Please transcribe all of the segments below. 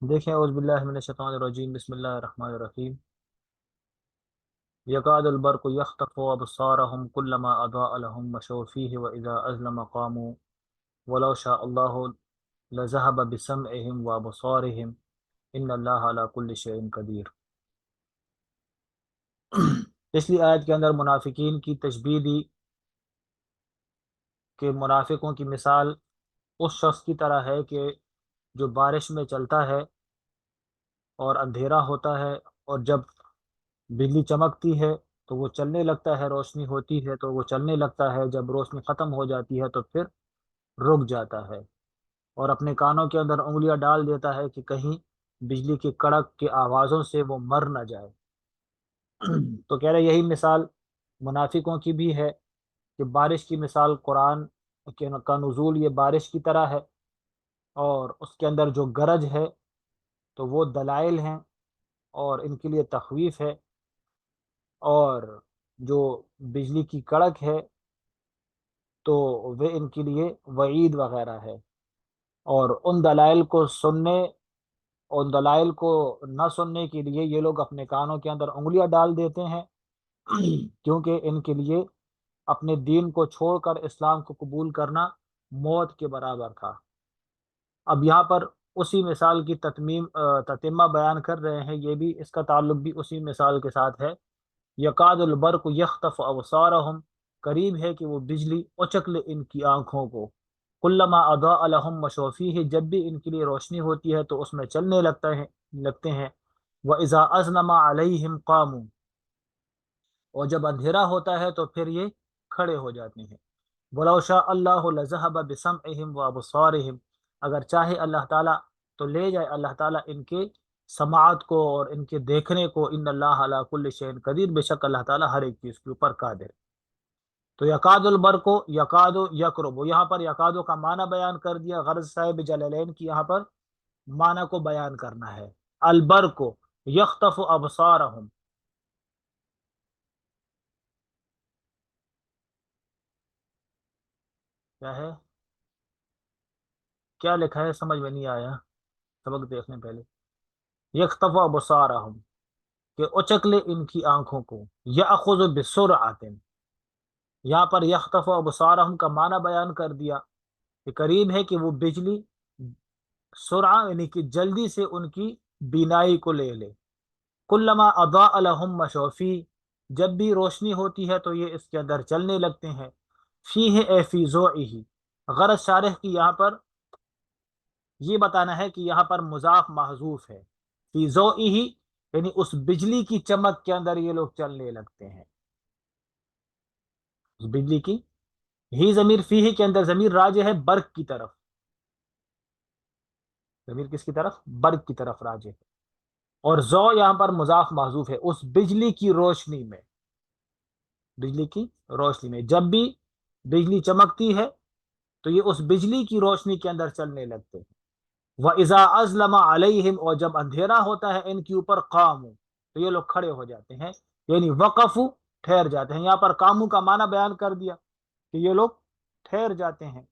دیکھیں، اعوذ باللہ من الشیطان الرجیم، بسم اللہ الرحمن الرحیم۔ یکاد البرق یخطف ابصارهم كلما اضاء لهم مشوا فیہ واذا اظلم قاموا ولو شاء اللہ لذهب بسمعهم وابصارهم ان اللہ علی کل شیء قدیر۔ پچھلی آیت کے اندر منافقین کی تشبیہ دی کہ منافقوں کی مثال اس شخص کی طرح ہے کہ جو بارش میں چلتا ہے اور اندھیرا ہوتا ہے، اور جب بجلی چمکتی ہے تو وہ چلنے لگتا ہے، روشنی ہوتی ہے تو وہ چلنے لگتا ہے، جب روشنی ختم ہو جاتی ہے تو پھر رک جاتا ہے، اور اپنے کانوں کے اندر انگلیاں ڈال دیتا ہے کہ کہیں بجلی کی کڑک کی آوازوں سے وہ مر نہ جائے۔ تو کہہ رہے یہی مثال منافقوں کی بھی ہے کہ بارش کی مثال قرآن کا نزول یہ بارش کی طرح ہے، اور اس کے اندر جو گرج ہے تو وہ دلائل ہیں اور ان کے لیے تخویف ہے، اور جو بجلی کی کڑک ہے تو وہ ان کے لیے وعید وغیرہ ہے۔ اور ان دلائل کو نہ سننے کے لیے یہ لوگ اپنے کانوں کے اندر انگلیاں ڈال دیتے ہیں، کیونکہ ان کے لیے اپنے دین کو چھوڑ کر اسلام کو قبول کرنا موت کے برابر تھا۔ اب یہاں پر اسی مثال کی تتمہ بیان کر رہے ہیں، یہ بھی اس کا تعلق بھی اسی مثال کے ساتھ ہے۔ یکاد البرق یخطف ابصارہم، قریب ہے کہ وہ بجلی اچک لے ان کی آنکھوں کو، کلما اضاء لہم مشوا فیہ، جب بھی ان کے لیے روشنی ہوتی ہے تو اس میں چلنے لگتے ہیں، وَإِذَا أَظْلَمَ عَلَيْهِمْ قَامُوا، اور جب اندھیرا ہوتا ہے تو پھر یہ کھڑے ہو جاتے ہیں۔ وَلَوْ شَاءَ اللَّهُ لَذَهَبَ بِسَمْعِهِمْ وَأَبْصَارِهِمْ، اگر چاہے اللہ تعالیٰ تو لے جائے اللہ تعالیٰ ان کے سماعت کو اور ان کے دیکھنے کو، ان اللہ علی کل شیء قدیر، بے شک اللہ تعالیٰ ہر ایک چیز کے اوپر قادر ہے۔ تو یکاد البرق کو یکاد یقرب، یہاں پر یکادو کا معنی بیان کر دیا، غرض صاحب جلالین کی یہاں پر معنی کو بیان کرنا ہے۔ البرق یخطف ابصارہم، کیا ہے، کیا لکھا ہے سمجھ میں نہیں آیا، سبق دیکھنے پہلے۔ یخطف ابصارہم، کہ اچک لے ان کی آنکھوں کو، یاخذ بسرعۃ، یہاں پر یخطف ابصارہم کا معنی بیان کر دیا کہ قریب ہے کہ وہ بجلی سرعہ یعنی کہ جلدی سے ان کی بینائی کو لے لے۔ کلما اضاء لہم مشوا فیہ، جب بھی روشنی ہوتی ہے تو یہ اس کے اندر چلنے لگتے ہیں۔ فیہ اے فی ضوئہ، غرض شارح کی یہاں پر یہ بتانا ہے کہ یہاں پر مضاف محذوف ہے، فی ضوئہ یعنی اس بجلی کی چمک کے اندر یہ لوگ چلنے لگتے ہیں، اس بجلی کی ہی ضمیر فیہ کے اندر ضمیر راجع ہے برق کی طرف، ضمیر کس کی طرف، برق کی طرف راجع ہے، اور ضو یہاں پر مضاف محذوف ہے، اس بجلی کی روشنی میں، بجلی کی روشنی میں جب بھی بجلی چمکتی ہے تو یہ اس بجلی کی روشنی کے اندر چلنے لگتے ہیں۔ وَإِذَا أَظْلَمَ عَلَيْهِمْ، اور جب اندھیرا ہوتا ہے ان کے اوپر، قاموا، تو یہ لوگ کھڑے ہو جاتے ہیں، یعنی وقفوا، ٹھہر جاتے ہیں۔ یہاں پر قاموا کا معنی بیان کر دیا کہ یہ لوگ ٹھہر جاتے ہیں۔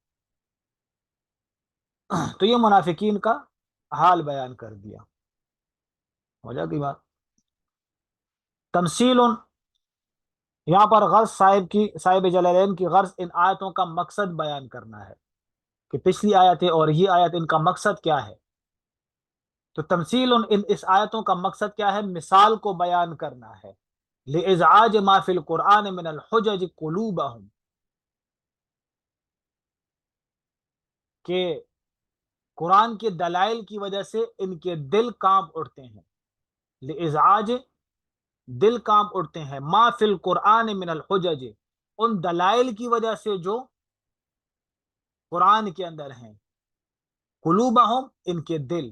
تو یہ منافقین کا حال بیان کر دیا، ہو جاتی بات۔ تمثیل، یہاں پر غرض صاحب جلالین کی غرض ان آیتوں کا مقصد بیان کرنا ہے کہ پچھلی آیت اور یہ آیت ان کا مقصد کیا ہے۔ تو تمثیل، اس آیتوں کا مقصد کیا ہے، مثال کو بیان کرنا ہے، لِإِزْعَاجِ مَا فِي الْقُرْآنِ مِنَ الْحُجَجِ قُلُوبَهُمْ، کہ قرآن کے دلائل کی وجہ سے ان کے دل کانپ اٹھتے ہیں، لِإِزْعَاجِ، دل کانپ اٹھتے ہیں، ما فی القرآن من الحجج، ان دلائل کی وجہ سے جو قرآن کے اندر ہیں، قلوبہم، ان کے دل،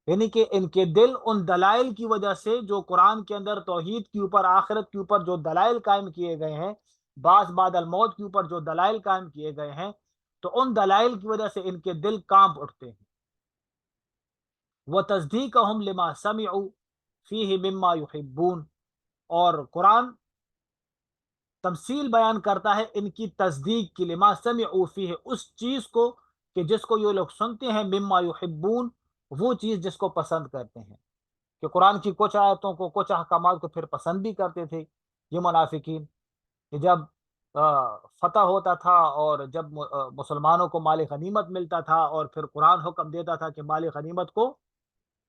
یعنی کہ ان کے دل ان دلائل کی وجہ سے جو قرآن کے اندر توحید کے اوپر، آخرت کے اوپر جو دلائل قائم کیے گئے ہیں، بعد الموت کے اوپر جو دلائل قائم کیے گئے ہیں، تو ان دلائل کی وجہ سے ان کے دل کانپ اٹھتے ہیں۔ وَتَصْدِيقَهُمْ لِمَا سَمِعُوا فِيهِ مِمَّا يُحِبُّونَ، اور قرآن تمثیل بیان کرتا ہے ان کی تصدیق کی، لما سمعوا فیہ، اس چیز کو کہ جس کو یہ لوگ سنتے ہیں، مما یحبون، وہ چیز جس کو پسند کرتے ہیں، کہ قرآن کی کچھ آیتوں کو، کچھ احکامات کو پھر پسند بھی کرتے تھے یہ منافقین، کہ جب فتح ہوتا تھا اور جب مسلمانوں کو مال غنیمت ملتا تھا اور پھر قرآن حکم دیتا تھا کہ مال غنیمت کو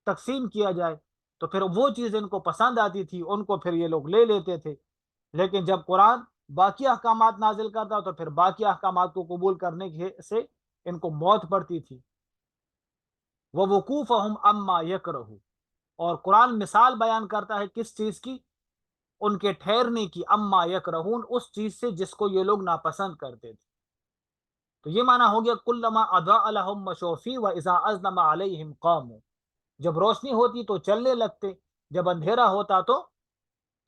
تقسیم کیا جائے، تو پھر وہ چیز ان کو پسند آتی تھی، ان کو پھر یہ لوگ لے لیتے تھے۔ لیکن جب قرآن باقی احکامات نازل کرتا تو پھر باقی احکامات کو قبول کرنے سے ان کو موت پڑتی تھی۔ وَوُقُوفَهُمْ عَمَّا يَكْرَهُ، اور قرآن مثال بیان کرتا ہے کس چیز کی؟ ان کے ٹھہرنے کی، اما یکرہون، اس چیز سے جس کو یہ لوگ ناپسند کرتے تھے۔ تو یہ معنی ہو گیا کلما اضاء لهم مشوا فیہ واذا اظلم علیہم قاموا، جب روشنی ہوتی تو چلنے لگتے، جب اندھیرا ہوتا تو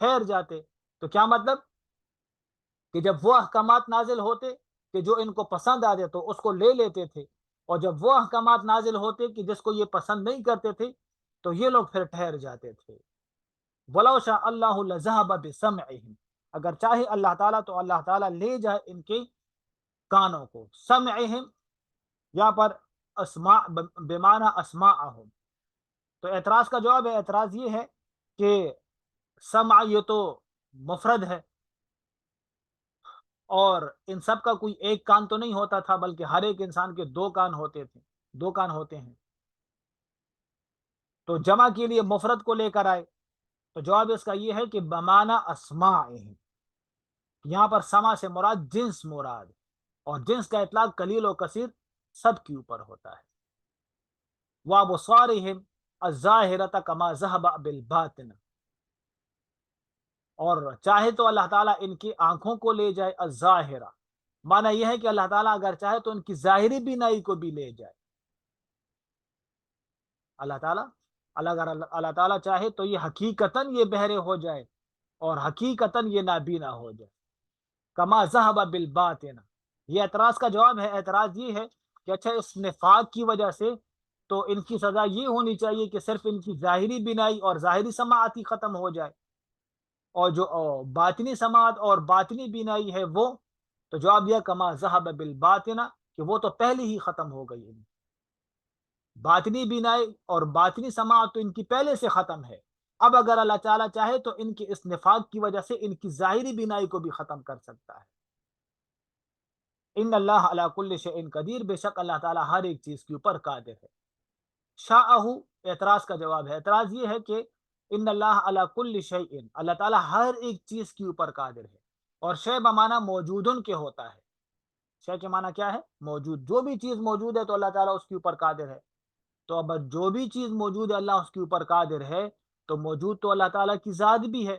ٹھہر جاتے۔ تو کیا مطلب؟ کہ جب وہ احکامات نازل ہوتے کہ جو ان کو پسند آتے تو اس کو لے لیتے تھے، اور جب وہ احکامات نازل ہوتے کہ جس کو یہ پسند نہیں کرتے تھے تو یہ لوگ پھر ٹھہر جاتے تھے۔ وَلَوْ شَاءَ اللَّهُ لَذَهَبَ بِسَمْعِهِمْ، اگر چاہے اللہ تعالیٰ تو اللہ تعالیٰ لے جائے ان کے کانوں کو، سمعہم یہاں پر اسماء بمعنی اسماءہم۔ تو اعتراض کا جواب ہے، اعتراض یہ ہے کہ سمع یہ تو مفرد ہے، اور ان سب کا کوئی ایک کان تو نہیں ہوتا تھا، بلکہ ہر ایک انسان کے دو کان ہوتے تھے، دو کان ہوتے ہیں۔ تو جمع کے لیے مفرد کو لے کر آئے، تو جواب اس کا یہ ہے کہ بمعنی اسماءہم، یہاں پر سما سے مراد جنس مراد، اور جنس کا اطلاق قلیل و کثیر سب کے اوپر ہوتا ہے۔ وَأَبْصَارِهِمْ الظَّاهِرَةَ كَمَا ذَهَبَ بِالْبَاطِنِ، اور چاہے تو اللہ تعالیٰ ان کی آنکھوں کو لے جائے، الظاہرہ معنی یہ ہے کہ اللہ تعالیٰ اگر چاہے تو ان کی ظاہری بینائی کو بھی لے جائے۔ اللہ تعالیٰ اگر اللہ تعالیٰ چاہے تو یہ حقیقتاً یہ بہرے ہو جائے اور حقیقتاً یہ نابینا ہو جائے، کما ذہب بالباطن۔ یہ اعتراض کا جواب ہے، اعتراض یہ ہے کہ اچھا اس نفاق کی وجہ سے تو ان کی سزا یہ ہونی چاہیے کہ صرف ان کی ظاہری بینائی اور ظاہری سماعت ہی ختم ہو جائے، اور جو باطنی سماعت اور باطنی بینائی ہے وہ، تو جواب یہ کما ذہب بالباطن، کہ وہ تو پہلے ہی ختم ہو گئی۔ باطنی بینائی اور باطنی سماعت تو ان کی پہلے سے ختم ہے، اب اگر اللہ تعالیٰ چاہے تو ان کی اس نفاق کی وجہ سے ان کی ظاہری بینائی کو بھی ختم کر سکتا ہے۔ ان اللہ علی کل شیء قدیر، بے شک اللہ تعالیٰ ہر ایک چیز کے اوپر قادر ہے۔ شاءہ اعتراض کا جواب ہے، اعتراض یہ ہے کہ ان اللہ علی کل شیء، اللہ تعالیٰ ہر ایک چیز کے اوپر قادر ہے، اور شے بمعنی موجودن کے ہوتا ہے۔ شے کے معنی کیا ہے؟ موجود، جو بھی چیز موجود ہے تو اللہ تعالیٰ اس کے اوپر قادر ہے۔ تو اب جو بھی چیز موجود ہے اللہ اس کے اوپر قادر ہے، تو موجود تو اللہ تعالیٰ کی ذات بھی ہے،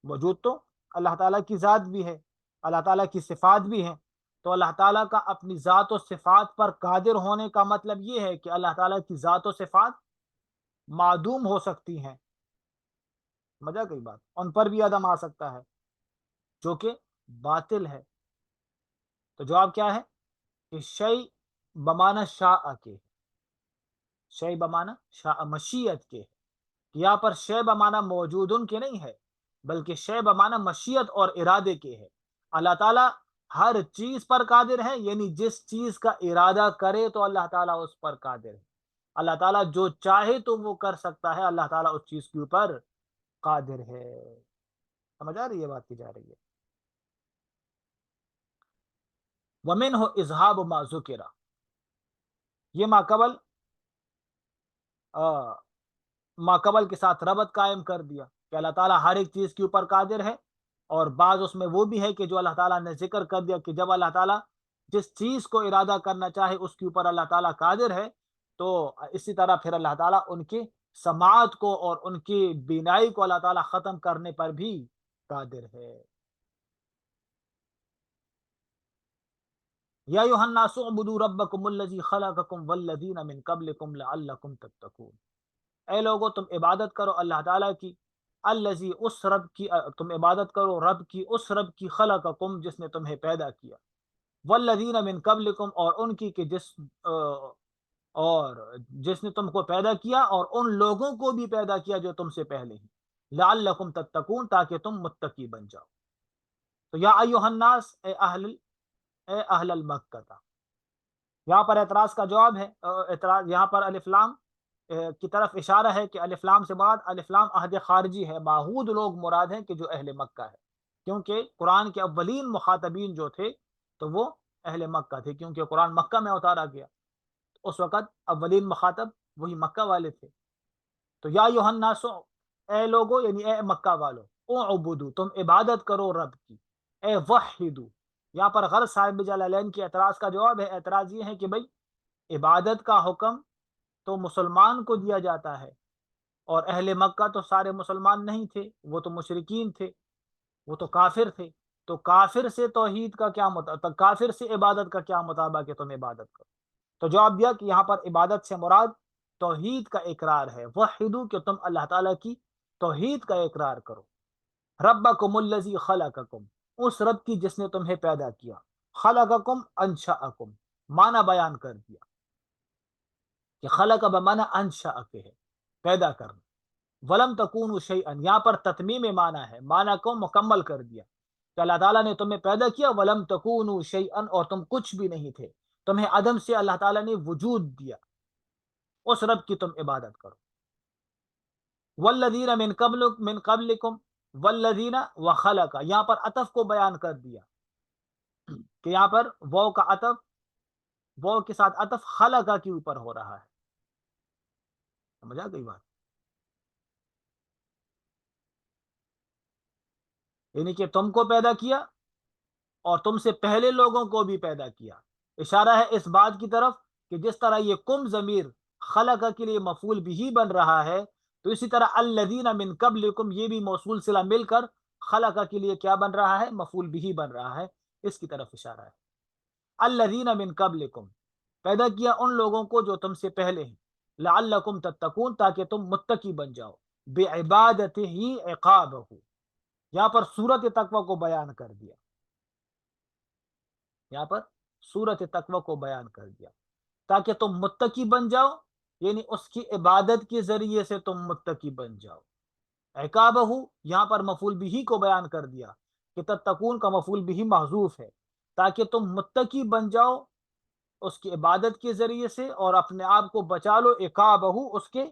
موجود تو اللہ تعالیٰ کی ذات بھی ہے، اللہ تعالیٰ کی صفات بھی ہیں۔ تو اللہ تعالیٰ کا اپنی ذات و صفات پر قادر ہونے کا مطلب یہ ہے کہ اللہ تعالیٰ کی ذات و صفات معدوم ہو سکتی ہیں، مزہ کئی بات، ان پر بھی عدم آ سکتا ہے جو کہ باطل ہے۔ تو جواب کیا ہے کہ شیء بمعنی شاء کے، شیء بمعنی شاء مشیت کے، یہاں پر شے بمعنی موجودن کے نہیں ہے، بلکہ شے بمعنی مشیت اور ارادے کے ہے۔ اللہ تعالیٰ ہر چیز پر قادر ہے، یعنی جس چیز کا ارادہ کرے تو اللہ تعالیٰ اس پر قادر ہے۔ اللہ تعالیٰ جو چاہے تو وہ کر سکتا ہے، اللہ تعالیٰ اس چیز کے اوپر قادر ہے۔ سمجھ آ رہی ہے بات کی جا رہی ہے؟ وَمِنْهُ إِذْهَابُ مَا ذُكِرَ، یہ ماقبل کے ساتھ ربط قائم کر دیا کہ اللہ تعالیٰ ہر ایک چیز کے اوپر قادر ہے، اور بعض اس میں وہ بھی ہے کہ جو اللہ تعالیٰ نے ذکر کر دیا کہ جب اللہ تعالیٰ جس چیز کو ارادہ کرنا چاہے اس کے اوپر اللہ تعالیٰ قادر ہے، تو اسی طرح پھر اللہ تعالیٰ ان کی سماعت کو اور ان کی بینائی کو اللہ تعالیٰ ختم کرنے پر بھی قادر ہے۔ یا ایھا الناس اعبدوا ربکم الذی خلقکم والذین من قبلکم لعلکم تتقون، اے لوگو تم عبادت کرو اللہ تعالیٰ کی، الذی اس رب کی، تم عبادت کرو رب کی، اس رب کی، خلقکم جس نے تمہیں پیدا کیا، والذین من قبلکم اور ان کی کہ جس نے تم کو پیدا کیا اور ان لوگوں کو بھی پیدا کیا جو تم سے پہلے ہیں، لعلکم تتقون تاکہ تم متقی بن جاؤ۔ تو یا ایھا الناس، اے اہل المکہ، یہاں پر اعتراض کا جواب ہے، اعتراض یہاں پر الف لام کی طرف اشارہ ہے کہ الف لام سے بعد الف لام عہد خارجی ہے، معہود لوگ مراد ہیں کہ جو اہل مکہ ہے، کیونکہ قرآن کے اولین مخاطبین جو تھے تو وہ اہل مکہ تھے، کیونکہ قرآن مکہ میں اتارا گیا، اس وقت اولین مخاطب وہی مکہ والے تھے۔ تو یا ایھا الناس، اے لوگو یعنی اے مکہ والو، اعبدو تم عبادت کرو رب کی، اے وحدو، یہاں پر غرض صاحب جلالین کے اعتراض کا جواب ہے، اعتراض یہ ہے کہ بھئی عبادت کا حکم تو مسلمان کو دیا جاتا ہے، اور اہل مکہ تو سارے مسلمان نہیں تھے، وہ تو مشرکین تھے، وہ تو کافر تھے، تو کافر سے توحید کا کیا کافر سے عبادت کا کیا مطالبہ کہ تم عبادت کرو؟ تو جواب دیا کہ یہاں پر عبادت سے مراد توحید کا اقرار ہے، وحدو کہ تم اللہ تعالیٰ کی توحید کا اقرار کرو، ربکم الذی خلقکم، اس رب کی جس نے تمہیں پیدا کیا، خلقکم انشأکم، معنی بیان کر دیا کہ خلق بمعنی انشأ کے ہے، پیدا کرنا، ولم تکونوا شیئا یہاں پر تتمیم معنی ہے، معنی کو مکمل کر دیا کہ اللہ تعالیٰ نے تمہیں پیدا کیا، ولم تکونوا شیئا اور تم کچھ بھی نہیں تھے، تمہیں عدم سے اللہ تعالیٰ نے وجود دیا، اس رب کی تم عبادت کرو۔ والذین من قبلکم، والذین وخلق، یہاں پر عطف کو بیان کر دیا کہ یہاں پر وہ کا عطف، وہ کے ساتھ عطف خلق کے اوپر ہو رہا ہے، سمجھا گئی بات؟ یعنی کہ تم کو پیدا کیا اور تم سے پہلے لوگوں کو بھی پیدا کیا، اشارہ ہے اس بات کی طرف کہ جس طرح یہ کم ضمیر خلق کے لیے مفعول بھی بن رہا ہے، تو اسی طرح الذین من قبلکم یہ بھی موصول صلہ مل کر خلق کے لیے کیا بن رہا ہے؟ مفعول بھی بن رہا ہے، اس کی طرف اشارہ ہے۔ الذین من قبلکم، پیدا کیا ان لوگوں کو جو تم سے پہلے ہیں، لعلکم تتقون تاکہ تم متقی بن جاؤ، بعبادتہ عقابہ، یہاں پر صورت تقوی کو بیان کر دیا، یہاں پر صورت تقوی کو بیان کر دیا تاکہ تم متقی بن جاؤ، یعنی اس کی عبادت کے ذریعے سے تم متقی بن جاؤ۔ عقابہ یہاں پر مفعول بھی کو بیان کر دیا کہ تتقون کا مفعول بھی محذوف ہے، تاکہ تم متقی بن جاؤ اس کی عبادت کے ذریعے سے، اور اپنے آپ کو بچا لو عقابہ اس کے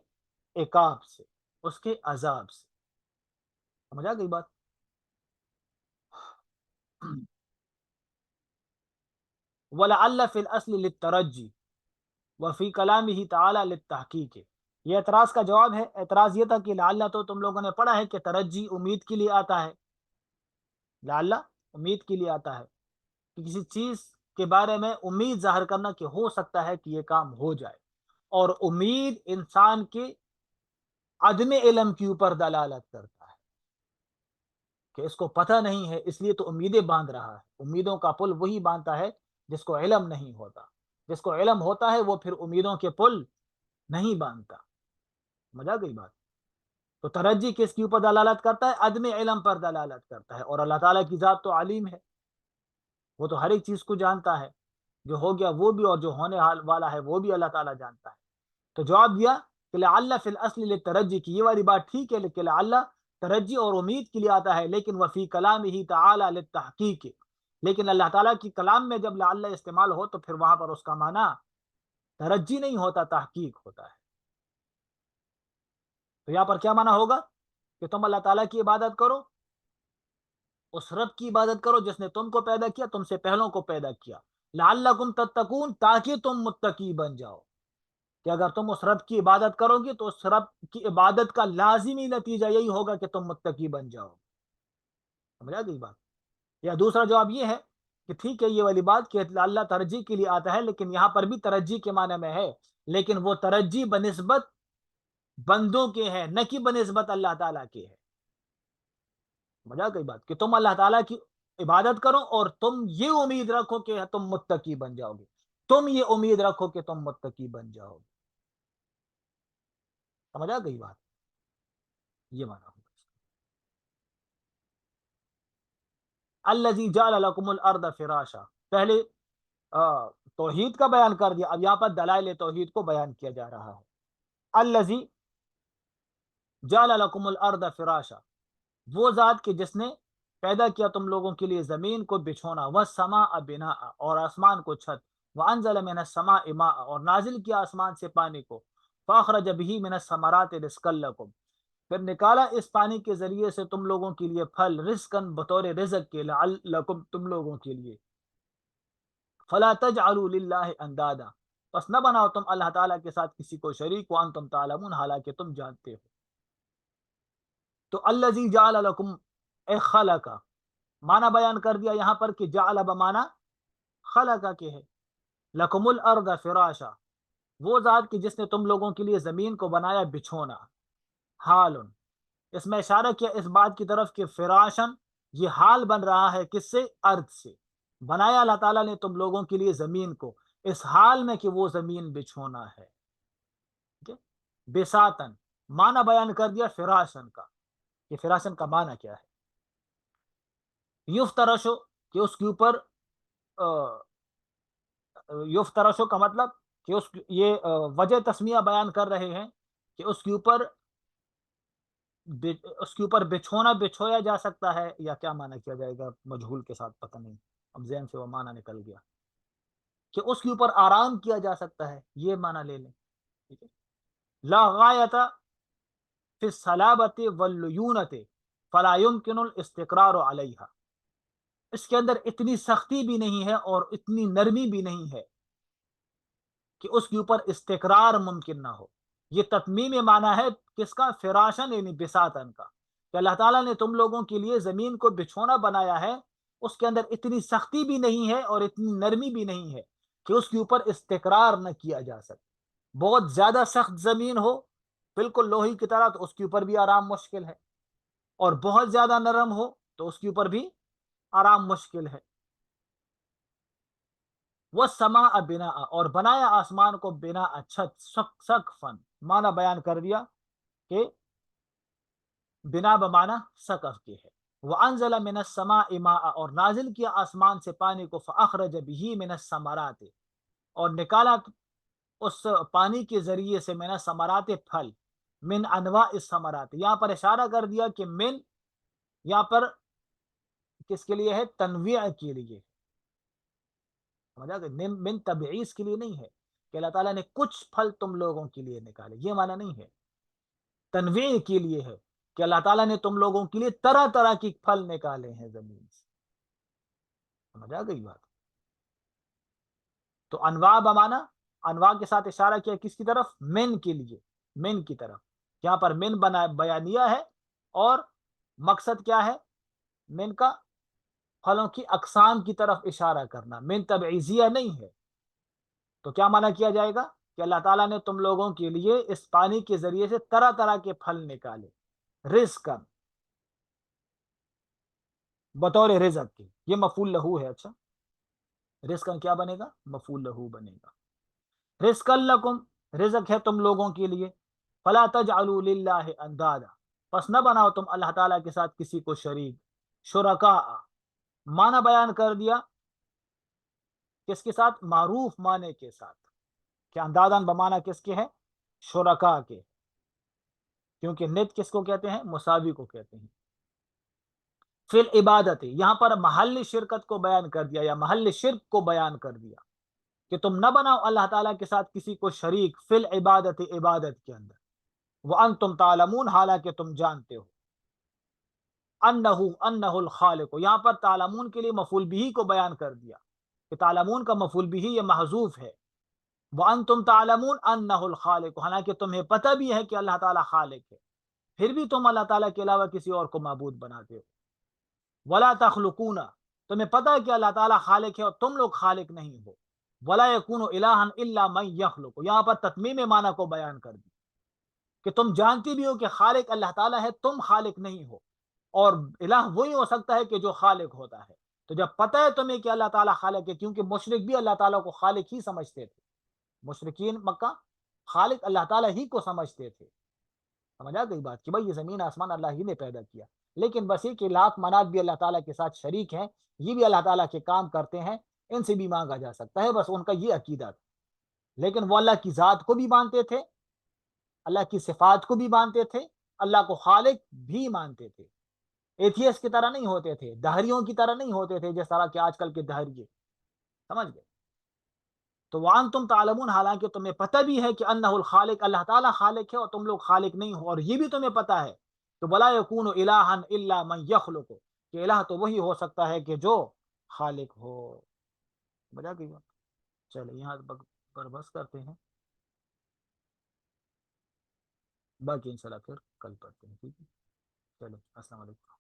عقاب سے، اس کے عذاب سے، سمجھا گئی بات؟ وَلَعَلَّ فِي الْأَصْلِ لِلتَّرَجِّي وفی کلامہ تعالی للتحقیق، یہ اعتراض کا جواب ہے۔ اعتراض یہ تھا کہ لعل تو تم لوگوں نے پڑھا ہے کہ ترجی امید کے لیے آتا ہے، لعل امید کے لیے آتا ہے کہ کسی چیز کے بارے میں امید ظاہر کرنا کہ ہو سکتا ہے کہ یہ کام ہو جائے، اور امید انسان کے عدم علم کے اوپر دلالت کرتا ہے کہ اس کو پتہ نہیں ہے، اس لیے تو امیدیں باندھ رہا ہے۔ امیدوں کا پل وہی باندھتا ہے جس کو علم نہیں ہوتا، جس کو علم ہوتا ہے وہ پھر امیدوں کے پل نہیں باندھتا، مزہ گئی بات؟ تو ترجی کس کے اوپر دلالت کرتا ہے؟ عدم علم پر دلالت کرتا ہے، اور اللہ تعالیٰ کی ذات تو علیم ہے، وہ تو ہر ایک چیز کو جانتا ہے، جو ہو گیا وہ بھی اور جو ہونے والا ہے وہ بھی اللہ تعالیٰ جانتا ہے۔ تو جواب دیا کہ لعل فی الاصل للترجی کی، یہ والی بات ٹھیک ہے کہ لعل ترجی اور امید کے لیے آتا ہے، لیکن وفی کلامہ تعالی للتحقیق، لیکن اللہ تعالیٰ کی کلام میں جب لعل استعمال ہو تو پھر وہاں پر اس کا معنی ترجی نہیں ہوتا، تحقیق ہوتا ہے۔ تو یہاں پر کیا معنی ہوگا کہ تم اللہ تعالیٰ کی عبادت کرو، اس رب کی عبادت کرو جس نے تم کو پیدا کیا، تم سے پہلوں کو پیدا کیا، لعلکم تتقون تاکہ تم متقی بن جاؤ، کہ اگر تم اس رب کی عبادت کرو گے تو اس رب کی عبادت کا لازمی نتیجہ یہی ہوگا کہ تم متقی بن جاؤ، سمجھا گئی بات؟ یا دوسرا جواب یہ ہے کہ ٹھیک ہے یہ والی بات کہ اللہ ترجیح کے لیے آتا ہے، لیکن یہاں پر بھی ترجیح کے معنی میں ہے، لیکن وہ ترجیح بنسبت بندوں کے ہے، نہ کہ بنسبت اللہ تعالیٰ کے ہے، سمجھا گئی بات؟ کہ تم اللہ تعالیٰ کی عبادت کرو اور تم یہ امید رکھو کہ تم متقی بن جاؤ گے، تم یہ امید رکھو کہ تم متقی بن جاؤ گے، سمجھا گئی بات؟ یہ معنی ہوگا الذی جعل لکم الارض فراشا، پہلے توحید کا بیان کر دیا، اب یہاں پر دلائل توحید کو بیان کیا جا رہا ہے۔ الذی جعل لکم الارض فراشا، وہ ذات کہ جس نے پیدا کیا تم لوگوں کے لیے زمین کو بچھونا، والسماء بناء اور آسمان کو چھت، وانزل من السماء ماء، اور نازل کیا آسمان سے پانی کو، فاخرج به من الثمرات رزقا لكم، پھر نکالا اس پانی کے ذریعے سے تم لوگوں کے لیے پھل، رزقن بطور رزق کے، لعلکم تم لوگوں کے لیے، فلا تجعلوا للہ اندادا، پس نہ بناؤ تم اللہ تعالیٰ کے ساتھ کسی کو شریک، وانتم تعلمون حالانکہ تم جانتے ہو۔ تو الذی جعل لکم، اے خلق، معنی بیان کر دیا یہاں پر کہ جعل بمعنی خلق کے ہے، لکم الارض فراشا، وہ ذات کی جس نے تم لوگوں کے لیے زمین کو بنایا بچھونا، حال، اس میں اشارہ کیا اس بات کی طرف کہ فراشن یہ حال بن رہا ہے کس سے؟ ارض سے، بنایا اللہ تعالیٰ نے تم لوگوں کے لیے زمین کو اس حال میں کہ وہ زمین بچھونا ہے، بساتن، معنی بیان کر دیا فراشن کا، کہ فراشن کا معنی کیا ہے، یفترشو، کہ اس کے اوپر، یفترشو کا مطلب کہ یہ وجہ تسمیہ بیان کر رہے ہیں کہ اس کے اوپر بچھونا، بچھویا جا سکتا ہے، یا کیا معنی کیا جائے گا مجہول کے ساتھ، پتہ نہیں، اب ذہن سے وہ معنی نکل گیا، کہ اس کے اوپر آرام کیا جا سکتا ہے، یہ معنی لے لیں، ٹھیک ہے۔ لا غایت فی الصلابۃ واللیونۃ فلا یمکن الاستقرار علیہا، اس کے اندر اتنی سختی بھی نہیں ہے اور اتنی نرمی بھی نہیں ہے کہ اس کے اوپر استقرار ممکن نہ ہو۔ یہ تتمیم معنی ہے کس کا؟ فراشن، یعنی بساتن کا، کہ اللہ تعالیٰ نے تم لوگوں کے لیے زمین کو بچھونا بنایا ہے، اس کے اندر اتنی سختی بھی نہیں ہے اور اتنی نرمی بھی نہیں ہے کہ اس کے اوپر استقرار نہ کیا جا سکے۔ بہت زیادہ سخت زمین ہو بالکل لوہی کی طرح تو اس کے اوپر بھی آرام مشکل ہے، اور بہت زیادہ نرم ہو تو اس کے اوپر بھی آرام مشکل ہے۔ والسماء بناء، اور بنایا آسمان کو بناء، چھت، سقفن، معنی بیان کر دیا کہ بنا بمعنی سقف کے ہے۔ وانزل من السماء ماء، اور نازل کیا آسمان سے پانی کو، فاخرج به من الثمرات، اور نکالا اس پانی کے ذریعے سے من الثمرات پھل، من انواع الثمرات، یہاں پر اشارہ کر دیا کہ من یہاں پر کس کے لیے ہے؟ تنویع کے لیے، سمجھا کہ من تبعیض کے لیے نہیں ہے کہ اللہ تعالیٰ نے کچھ پھل تم لوگوں کے لیے نکالے، یہ معنی نہیں ہے، تنویع کے لیے ہے کہ اللہ تعالیٰ نے تم لوگوں کے لیے طرح طرح کی پھل نکالے ہیں زمین سے، سمجھ آ گئی بات؟ تو انواع بمانا، انواع کے ساتھ اشارہ کیا کس کی طرف؟ من کے لیے، من کی طرف، یہاں پر من بیانیہ ہے، اور مقصد کیا ہے من کا؟ پھلوں کی اقسام کی طرف اشارہ کرنا، من تبعیضیہ نہیں ہے۔ تو کیا معنی کیا جائے گا کہ اللہ تعالیٰ نے تم لوگوں کے لیے اس پانی کے ذریعے سے طرح طرح کے پھل نکالے، رزقاً، بطور رزق کے، یہ مفعول لہو ہے، اچھا، رزقاً کیا بنے گا؟ مفعول لہو بنے گا، رزقاً لکم، رزق ہے تم لوگوں کے لیے، فلا تجعلوا للہ اندادا، پس نہ بناؤ تم اللہ تعالیٰ کے ساتھ کسی کو شریک، شرکاء، معنی بیان کر دیا کس کے ساتھ؟ معروف معنی کے ساتھ، کہ اندادن بمعنی کس کے ہے؟ شرکاء کے، کیونکہ نت کس کو کہتے ہیں؟ مساوی کو کہتے ہیں۔ فی العبادت، یہاں پر محل شرکت کو بیان کر دیا، یا محل شرک کو بیان کر دیا کہ تم نہ بناؤ اللہ تعالیٰ کے ساتھ کسی کو شریک، فی العبادت، عبادت کے اندر، وانتم تعلمون حالانکہ تم جانتے ہو، انہ الخالق، یہاں پر تعلمون کے لیے مفعول بھی کو بیان کر دیا کہ تعلمون کا مفعول بھی یہ محذوف ہے، وانتم تعلمون انہ الخالق، حالانکہ تمہیں پتہ بھی ہے کہ اللہ تعالیٰ خالق ہے، پھر بھی تم اللہ تعالیٰ کے علاوہ کسی اور کو معبود بناتے ہو۔ ولا تخلقون، تمہیں پتہ ہے کہ اللہ تعالیٰ خالق ہے اور تم لوگ خالق نہیں ہو۔ ولا یکون الہا الا من یخلق، یہاں پر تتمیم معنی کو بیان کر دی کہ تم جانتی بھی ہو کہ خالق اللہ تعالیٰ ہے، تم خالق نہیں ہو، اور الہ وہی ہو سکتا ہے کہ جو خالق ہوتا ہے۔ تو جب پتہ ہے تمہیں کہ اللہ تعالیٰ خالق ہے، کیونکہ مشرک بھی اللہ تعالیٰ کو خالق ہی سمجھتے تھے، مشرکین مکہ خالق اللہ تعالیٰ ہی کو سمجھتے تھے، سمجھ آ گئی بات کہ بھائی یہ زمین آسمان اللہ ہی نے پیدا کیا، لیکن بس یہ کہ لاکھ منات بھی اللہ تعالیٰ کے ساتھ شریک ہیں، یہ بھی اللہ تعالیٰ کے کام کرتے ہیں، ان سے بھی مانگا جا سکتا ہے، بس ان کا یہ عقیدہ تھا۔ لیکن وہ اللہ کی ذات کو بھی مانتے تھے، اللہ کی صفات کو بھی مانتے تھے، اللہ کو خالق بھی مانتے تھے، ایتھیس کی طرح نہیں ہوتے تھے، دہریوں کی طرح نہیں ہوتے تھے جس طرح کہ آج کل کے دہریے، سمجھ گئے؟ تو وانتم تعلمون، حالانکہ تمہیں پتہ بھی ہے کہ انہ الخالق، اللہ تعالیٰ خالق ہے اور تم لوگ خالق نہیں ہو، اور یہ بھی تمہیں پتہ ہے کہ ولا یکون الہا الا من یخلق، کہ الہ تو وہی ہو سکتا ہے کہ جو خالق ہو. بجا گئی بات. چلے یہاں پر بس کرتے ہیں، باقی انشاءاللہ پھر کل پڑھتے ہیں. ٹھیک ہے، چلو السلام علیکم.